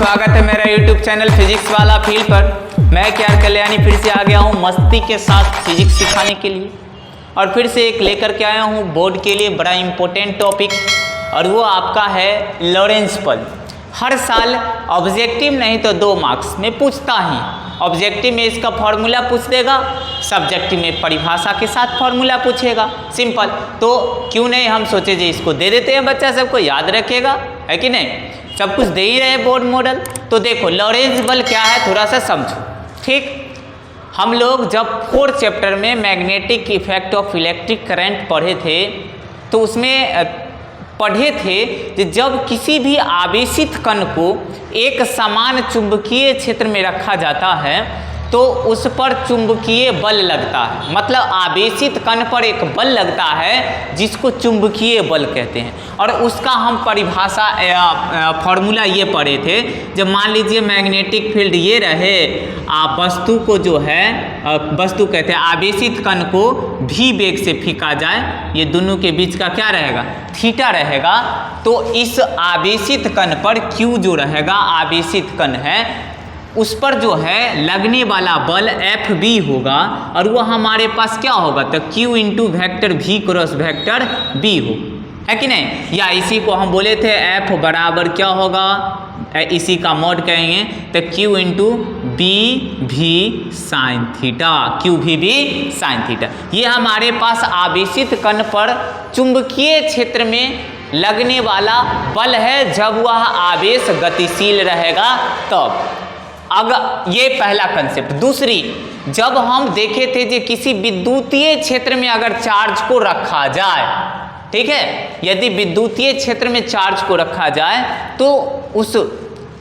स्वागत है मेरा YouTube चैनल फिजिक्स वाला फील्ड पर। मैं KR कल्याणी फिर से आ गया हूँ मस्ती के साथ फिजिक्स सिखाने के लिए, और फिर से एक लेकर के आया हूँ बोर्ड के लिए बड़ा इम्पोर्टेंट टॉपिक, और वो आपका है लॉरेंज बल। हर साल ऑब्जेक्टिव नहीं तो 2 मार्क्स में पूछता ही। ऑब्जेक्टिव में इसका फॉर्मूला पूछ देगा, सब्जेक्टिव में परिभाषा के साथ फॉर्मूला पूछेगा, सिंपल। तो क्यों नहीं हम सोचे जी इसको दे देते हैं, बच्चा सबको याद रखेगा, है कि नहीं। सब कुछ दे ही रहे बोर्ड मॉडल। तो देखो लॉरेंज बल क्या है थोड़ा सा समझो, ठीक। हम लोग जब 4th चैप्टर में magnetic effect of electric current पढ़े थे, तो उसमें पढ़े थे कि जब किसी भी आवेशित कण को एक समान चुंबकीय क्षेत्र में रखा जाता है तो उस पर चुंबकीय बल लगता है। मतलब आवेशित कण पर एक बल लगता है जिसको चुंबकीय बल कहते हैं, और उसका हम परिभाषा फॉर्मूला ये पढ़े थे। जब मान लीजिए मैग्नेटिक फील्ड ये रहे, वस्तु को जो है वस्तु कहते हैं आवेशित कण को भी वेग से फेंका जाए, ये दोनों के बीच का क्या रहेगा, थीटा रहेगा। तो इस आवेशित कण पर Q जो रहेगा, आवेशित कण है उस पर जो है लगने वाला बल Fb होगा, और वो हमारे पास क्या होगा, तो Q into vector V cross vector B हो, है कि नहीं। या इसी को हम बोले थे F बराबर क्या होगा, इसी का मॉड कहेंगे तो Q into BV sine theta, QVB sine theta. ये हमारे पास आवेशित कण पर चुंबकीय क्षेत्र में लगने वाला बल है जब वह आवेश गतिशील रहेगा तब। अगर ये पहला कंसेप्ट। दूसरी, जब हम देखे थे कि किसी विद्युतीय क्षेत्र में अगर चार्ज को रखा जाए, ठीक है, यदि विद्युतीय क्षेत्र में चार्ज को रखा जाए तो उस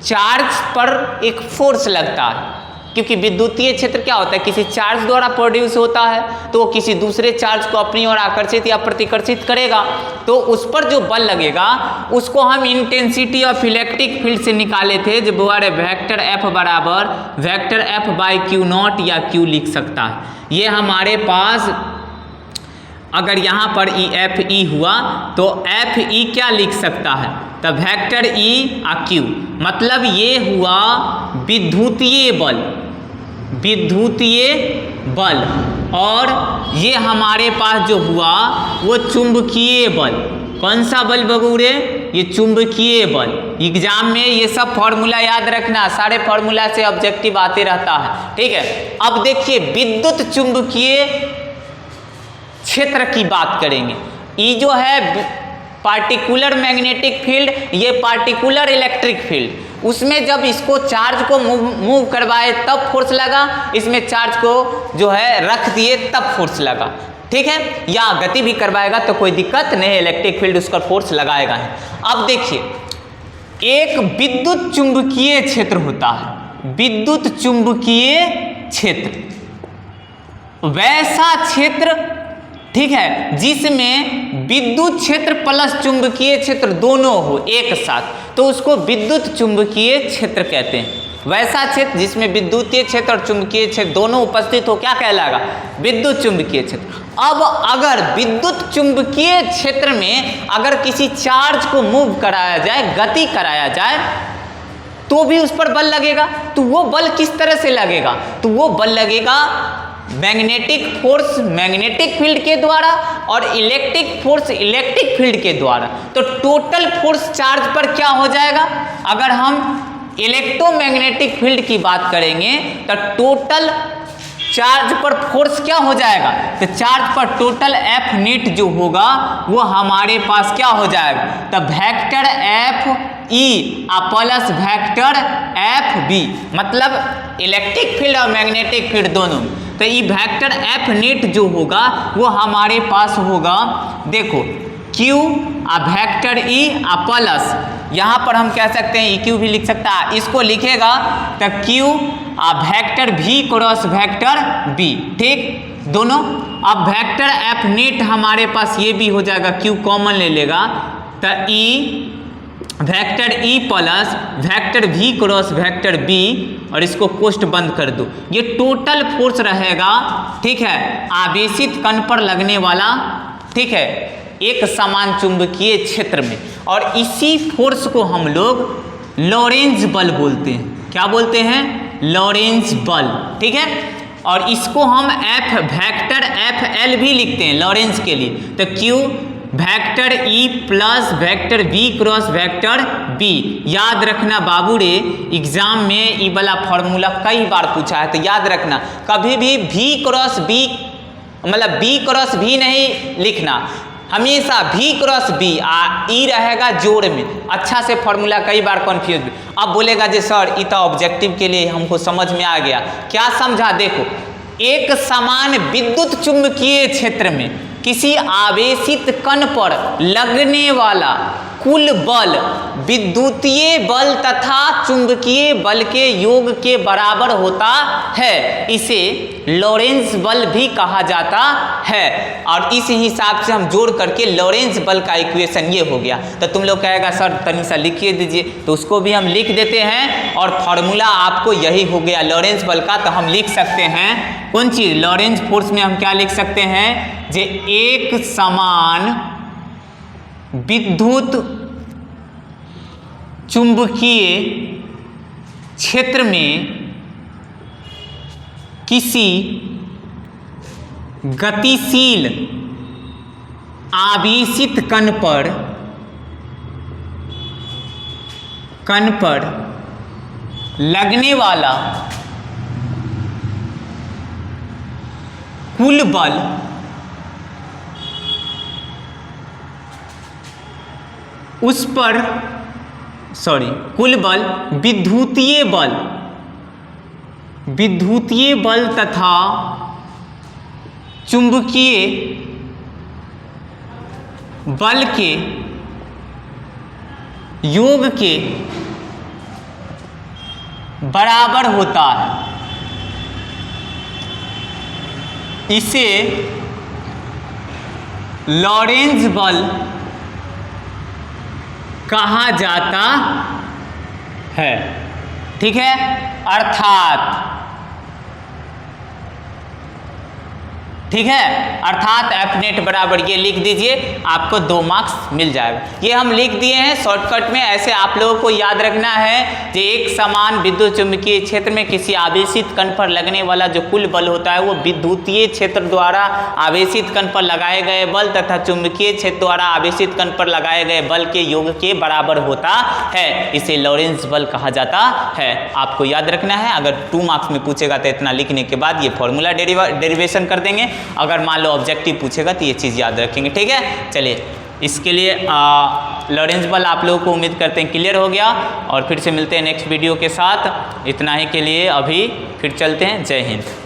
चार्ज पर एक फोर्स लगता है, क्योंकि विद्युतीय क्षेत्र क्या होता है, किसी चार्ज द्वारा प्रोड्यूस होता है, तो वो किसी दूसरे चार्ज को अपनी ओर आकर्षित या प्रतिकर्षित करेगा। तो उस पर जो बल लगेगा उसको हम इंटेंसिटी ऑफ इलेक्ट्रिक फील्ड से निकाले थे, जो हमारे वेक्टर F बराबर vector F by Q not या Q लिख सकता है। ये हमारे पास अगर यहाँ पर FE हुआ तो FE क्या लिख सकता है, तो वेक्टर E आ Q। मतलब ये हुआ विद्युतीय बल, विद्युतीय बल, और ये हमारे पास जो हुआ वो चुंबकीय बल। कौन सा बल बगुरे, ये चुंबकीय बल। एग्जाम में ये सब फॉर्मूला याद रखना, सारे फॉर्मूला से ऑब्जेक्टिव आते रहता है, ठीक है। अब देखिए विद्युत चुंबकीय क्षेत्र की बात करेंगे। ये जो है पार्टिकुलर मैग्नेटिक फील्ड, ये पार्टिकुलर इलेक्ट्रिक फील्ड, उसमें जब इसको चार्ज को मूव करवाए तब फोर्स लगा, इसमें चार्ज को जो है रख दिए तब फोर्स लगा, ठीक है। या गति भी करवाएगा तो कोई दिक्कत नहीं, इलेक्ट्रिक फील्ड उसका फोर्स लगाएगा ही। अब देखिए एक विद्युत चुंबकीय क्षेत्र होता है, विद्युत चुंबकीय क्षेत्र, वैसा क्षेत्र, ठीक है, जिसमें विद्युत क्षेत्र प्लस चुंबकीय क्षेत्र दोनों हो एक साथ, तो उसको विद्युत चुंबकीय क्षेत्र कहते हैं। वैसा क्षेत्र जिसमें विद्युतीय क्षेत्र और चुंबकीय क्षेत्र दोनों उपस्थित हो, क्या कहलाएगा, विद्युत चुंबकीय क्षेत्र। अब अगर विद्युत चुंबकीय क्षेत्र में अगर किसी चार्ज को मूव कराया जाए, गति कराया जाए, तो भी उस पर बल लगेगा। तो वो बल किस तरह से लगेगा, तो वो बल लगेगा मैग्नेटिक फोर्स मैग्नेटिक फील्ड के द्वारा और इलेक्ट्रिक फोर्स इलेक्ट्रिक फील्ड के द्वारा। तो टोटल फोर्स चार्ज पर क्या हो जाएगा, अगर हम इलेक्ट्रोमैग्नेटिक फील्ड की बात करेंगे तो टोटल चार्ज पर फोर्स क्या हो जाएगा, तो चार्ज पर टोटल F नेट जो होगा वो हमारे पास क्या हो जाएगा, तो vector FE plus vector FB। मतलब इलेक्ट्रिक फील्ड और मैग्नेटिक फील्ड दोनों, तो ये वेक्टर F नेट जो होगा वो हमारे पास होगा, देखो Q वेक्टर E प्लस, यहाँ पर हम कह सकते हैं EQ भी लिख सकता है, इसको लिखेगा तो Q vector V cross vector B, ठीक दोनों। अब वेक्टर F नेट हमारे पास ये भी हो जाएगा, Q कॉमन ले लेगा तो E vector E plus vector V cross vector B, और इसको कोष्ठ बंद कर दो। ये टोटल फोर्स रहेगा, ठीक है, आवेशित कण पर लगने वाला, ठीक है, एक समान चुंबकीय क्षेत्र में। और इसी फोर्स को हम लोग लॉरेंज बल बोलते हैं। क्या बोलते हैं? लॉरेंज बल। ठीक है, और इसको हम एफ वेक्टर एफ एल भी लिखते हैं लॉरेंज के लिए। तो q vector E plus vector B cross vector B. याद रखना बाबू रे, एग्जाम में ये वाला फॉर्मूला कई बार पूछा है, तो याद रखना कभी भी भी क्रॉस बी मतलब बी क्रॉस भी नहीं लिखना, हमेशा भी क्रॉस बी ई रहेगा जोड़ में। अच्छा से फॉर्मूला कई बार कंफ्यूज भी। अब बोलेगा जी सर ये तो ऑब्जेक्टिव के लिए हमको समझ में आ गया। क्या समझा? देखो, एक समान विद्युत चुंबकीय क्षेत्र में किसी आवेशित कण पर लगने वाला कुल बल विद्युतीय बल तथा चुंबकीय बल के योग के बराबर होता है। इसे लॉरेंज बल भी कहा जाता है। और इस हिसाब से हम जोड़ करके लॉरेंज बल का इक्वेशन ये हो गया। तो तुम लोग कहेगा सर तनी सा लिखिए दीजिए, तो उसको भी हम लिख देते हैं। और फॉर्मूला आपको यही हो गया लॉरेंज बल का। तो हम लिख सकते हैं कौन चीज? लॉरेंज फोर्स में हम क्या लिख सकते हैं? जे एक समान विद्युत चुंबकीय क्षेत्र में किसी गतिशील आवेशित कण पर लगने वाला कुल बल उस पर कुल बल विद्युतीय बल तथा चुंबकीय बल के योग के बराबर होता है। इसे लॉरेंज बल कहा जाता है। ठीक है, अर्थात एफ नेट बराबर ये लिख दीजिए, आपको 2 मार्क्स मिल जाएगा। ये हम लिख दिए हैं शॉर्टकट में। ऐसे आप लोगों को याद रखना है कि एक समान विद्युत चुंबकीय क्षेत्र में किसी आवेशित कण पर लगने वाला जो कुल बल होता है वो विद्युतीय क्षेत्र द्वारा आवेशित कण पर लगाए गए बल तथा चुंबकीय क्षेत्र द्वारा आवेशित कण पर लगाए गए बल के योग के बराबर होता है। इसे लॉरेंज बल कहा जाता है। आपको याद रखना है। अगर 2 मार्क्स में पूछेगा तो इतना लिखने के बाद ये फॉर्मूला डेरिवेशन कर देंगे। अगर मान लो ऑब्जेक्टिव पूछेगा तो ये चीज़ याद रखेंगे। ठीक है, चलिए इसके लिए लॉरेंज बल आप लोगों को उम्मीद करते हैं क्लियर हो गया। और फिर से मिलते हैं नेक्स्ट वीडियो के साथ। इतना ही के लिए अभी फिर चलते हैं। जय हिंद।